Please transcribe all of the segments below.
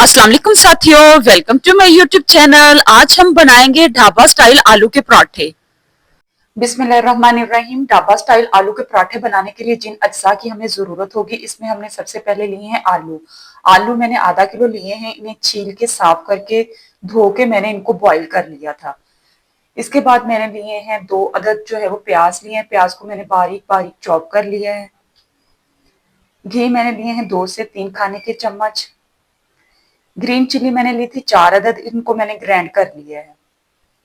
अस्सलाम वालेकुम साथियों, welcome to my YouTube channel. आज हम बनाएंगे ढाबा स्टाइल आलू के पराठे। बिस्मिल्लाहिर्रहमानिर्रहीम। ढाबा स्टाइल आलू के पराठे बनाने के लिए जिन अज्जा की हमें जरूरत होगी, इसमें हमने सबसे पहले लिए हैं आलू। आलू मैंने आधा किलो लिए हैं। इन्हें छील के साफ करके धो के मैंने इनको बॉईल कर लिया था। इसके बाद मैंने लिए हैं 2 अदद जो है वो प्याज लिए हैं। प्याज को मैंने बारीक बारीक चॉप कर लिया है। घी मैंने लिए हैं 2 से 3 खाने के चम्मच। ग्रीन चिली मैंने ली थी 4 अदद, इनको मैंने ग्राइंड कर लिया है।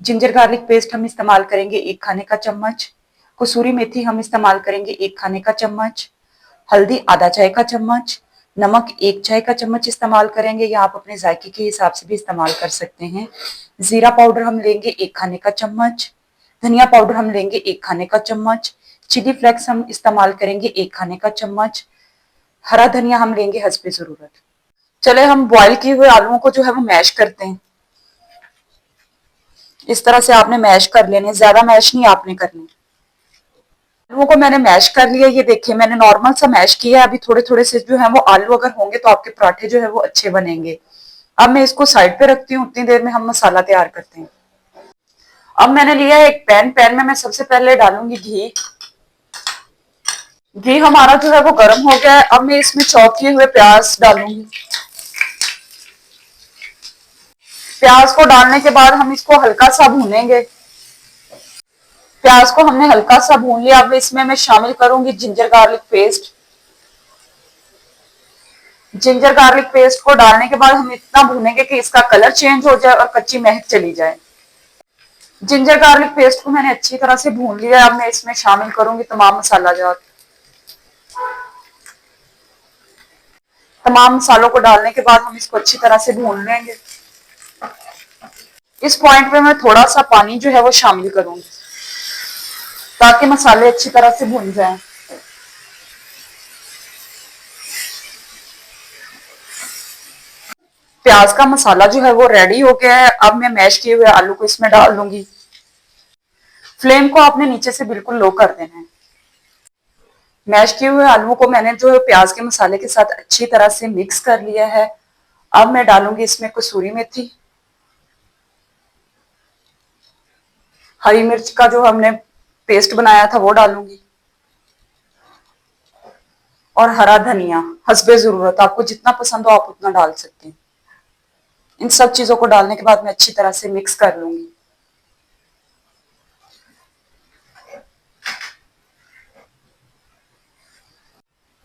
जिंजर गार्लिक पेस्ट हम इस्तेमाल करेंगे 1 खाने का चम्मच। कसूरी मेथी हम इस्तेमाल करेंगे 1 खाने का चम्मच। हल्दी आधा चाय का चम्मच। नमक 1 चाय का चम्मच इस्तेमाल करेंगे, या आप अपने जायके के हिसाब से भी इस्तेमाल कर सकते हैं। जीरा पाउडर हम लेंगे 1 खाने का चम्मच। धनिया पाउडर हम लेंगे 1 खाने का चम्मच। चिली फ्लेक्स हम इस्तेमाल करेंगे 1 खाने का चम्मच। हरा धनिया हम लेंगे हस्बे जरूरत। चले हम बॉईल किए हुए आलूओं को जो है वो मैश करते हैं। इस तरह से आपने मैश कर लेने, ज्यादा मैश नहीं आपने करने। आलूओं को मैंने मैश कर लिया। ये देखिए मैंने नॉर्मल सा मैश किया। अभी थोड़े थोड़े से जो है वो आलू अगर होंगे तो आपके पराठे जो है वो अच्छे बनेंगे। अब मैं इसको साइड पे रखती हूँ, उतनी देर में हम मसाला तैयार करते हैं। अब मैंने लिया है एक पैन में मैं सबसे पहले डालूंगी घी। घी हमारा जो है वो गर्म हो गया है। अब मैं इसमें चॉप किए हुए प्याज डालूंगी। प्याज को डालने के बाद हम इसको हल्का सा भूनेंगे। प्याज को हमने हल्का सा भून लिया। अब इसमें मैं शामिल करूंगी ginger garlic paste. Ginger garlic paste को डालने के बाद हम इतना भूनेंगे कि इसका कलर चेंज हो जाए और कच्ची महक चली जाए। जिंजर गार्लिक पेस्ट को मैंने अच्छी तरह से भून लिया। अब मैं इसमें शामिल करूंगी तमाम मसाला जात। तमाम मसालों को डालने के बाद हम इसको अच्छी तरह से भून लेंगे। इस पॉइंट पे मैं थोड़ा सा पानी जो है वो शामिल करूंगी ताकि मसाले अच्छी तरह से भून जाएं। प्याज का मसाला जो है वो रेडी हो गया है। अब मैं मैश किए हुए आलू को इसमें डाल दूंगी। फ्लेम को आपने नीचे से बिल्कुल लो कर देना है। मैश किए हुए आलूओं को मैंने जो है प्याज के मसाले के साथ अच्छी तरह से मिक्स कर लिया है। अब मैं डालूंगी इसमें कसूरी मेथी, हरी मिर्च का जो हमने पेस्ट बनाया था वो डालूंगी, और हरा धनिया हस्बे जरूरत। आपको जितना पसंद हो आप उतना डाल सकते हैं। इन सब चीजों को डालने के बाद मैं अच्छी तरह से मिक्स कर लूंगी।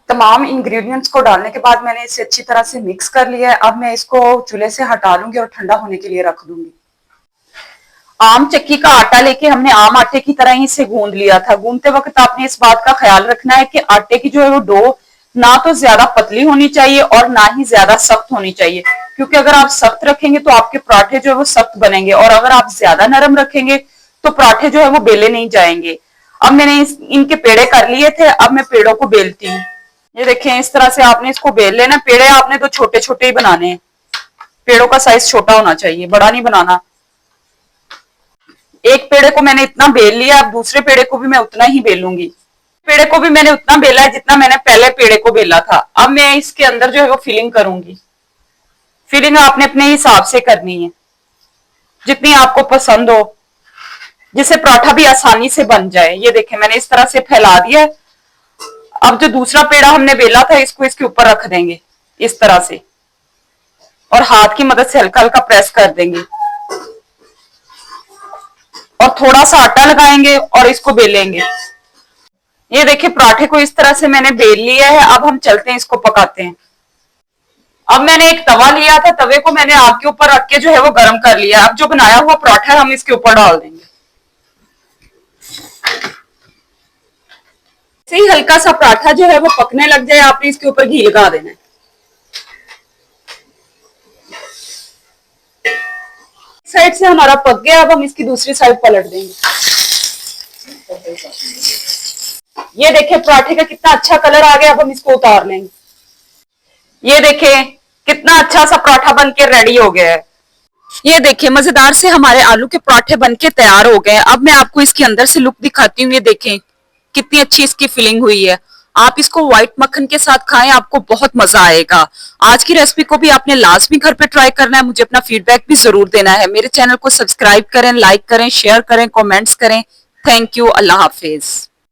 तमाम इंग्रेडिएंट्स को डालने के बाद मैंने इसे अच्छी तरह से मिक्स कर लिया है। अब मैं इसको चूल्हे से हटा लूंगी और ठंडा होने के लिए रख दूंगी। आम चक्की का आटा लेके हमने आम आटे की तरह ही इसे गूंद लिया था। गूंदते वक्त आपने इस बात का ख्याल रखना है कि आटे की जो है वो डो ना तो ज्यादा पतली होनी चाहिए और ना ही ज्यादा सख्त होनी चाहिए, क्योंकि अगर आप सख्त रखेंगे तो आपके पराठे जो है वो सख्त बनेंगे, और अगर आप ज्यादा नरम रखेंगे तो पराठे जो है वो बेले नहीं जाएंगे। अब मैंने इनके पेड़े कर लिए थे। अब मैं पेड़ों को बेलती हूँ। ये देखें इस तरह से आपने इसको बेल लेना। पेड़े आपने तो छोटे छोटे ही बनाने हैं। पेड़ों का साइज छोटा होना चाहिए, बड़ा नहीं बनाना। एक पेड़े को मैंने इतना बेल लिया। अब दूसरे पेड़े को भी मैं उतना ही बेलूंगी। पेड़े को भी मैंने उतना बेला है जितना मैंने पहले पेड़े को बेला था। अब मैं इसके अंदर जो है वो फिलिंग करूंगी। फिलिंग आपने अपने हिसाब से करनी है, जितनी आपको पसंद हो, जिससे पराठा भी आसानी से बन जाए। ये देखें मैंने इस तरह से फैला दिया। अब जो दूसरा पेड़ा हमने बेला था इसको इसके ऊपर रख देंगे इस तरह से, और हाथ की मदद से हल्का हल्का प्रेस कर देंगे और थोड़ा सा आटा लगाएंगे और इसको बेलेंगे। ये देखिए पराठे को इस तरह से मैंने बेल लिया है। अब हम चलते हैं इसको पकाते हैं। अब मैंने एक तवा लिया था, तवे को मैंने आग के ऊपर रख के जो है वो गर्म कर लिया। अब जो बनाया हुआ पराठा है हम इसके ऊपर डाल देंगे। से ही हल्का सा पराठा जो है वो पकने लग जाए, आपने इसके ऊपर घी लगा देना है। साइड से हमारा पक गया। अब हम इसकी दूसरी साइड पलट देंगे। ये देखिए पराठे का कितना अच्छा कलर आ गया। अब हम इसको उतार लेंगे। ये देखिए कितना अच्छा सा पराठा बनके रेडी हो गया है। ये देखिए मजेदार से हमारे आलू के पराठे बनके तैयार हो गए। अब मैं आपको इसके अंदर से लुक दिखाती हूँ। ये देखें कितनी अच्छी इसकी फिलिंग हुई है। आप इसको व्हाइट मक्खन के साथ खाएं, आपको बहुत मजा आएगा। आज की रेसिपी को भी आपने लाजमी घर पे ट्राई करना है, मुझे अपना फीडबैक भी जरूर देना है। मेरे चैनल को सब्सक्राइब करें, लाइक करें, शेयर करें, कमेंट्स करें। Thank you. Allah Hafiz.